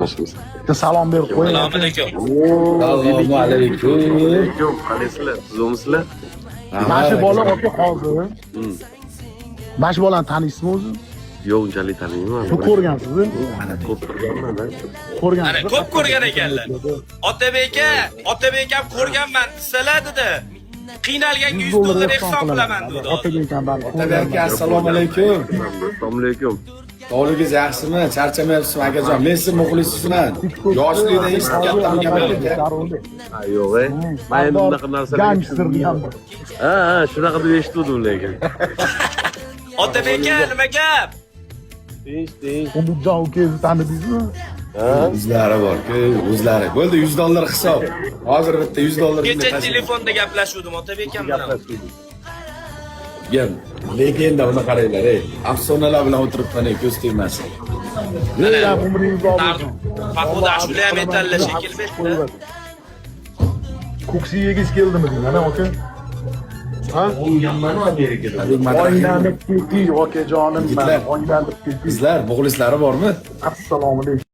Bitta salom berib qo'ying. Assalomu alaykum. Assalomu alaykum. Qalaysizlar? Tuzukmisizlar? Mana shu bola aka hozir. Mana shu bolani taniysizmi o'zi? Yo'q, unchalik taniyman. Ko'p ko'rgansiz-ku. Ko'p ko'rganman. Mana Ko'rgansiz. ko'p ko'rgan ekanlar. Otabek ham ko'rganman desalar dedi. Qiynalganga 100 dollar hisob qilaman dedi. Otabekdan Otabek assalomu alaykum. Assalomu alaykum. Sog'ligingiz yaxshimi? Charchamayapsizmi akajon? Men sizni muxlisingizman. Yoshlikda hech katta gapirgan. Yo'q, men endi bunaqa narsalarga gangsterni ham. Ha, shunaqa deb eshitdim lekin. Otabek nima gap? Tinch. Umidjon ukangizni tanidingizmi? O'zlari bor-ku, o'zlari. Bo'ldi 100 dollar hisob. Hozir bitta 100 dollar Kecha telefonda gaplashuvdim Otabek ham bilan. Gap. Legenda uni qaranglar, ey. Afsonalar bilan o'tiribman, ko'z tegmasin. Ya umringiz bo'lsin. Faxuda ashula ham aytadilar shekilli. Ko'ksi yegiz keldimi mana aka? Ha? O'ynanib ketdik okajonim. Yigitlar. O'ynanib ketdik. Sizlar muxlislari bormi? Assalomu alaykum.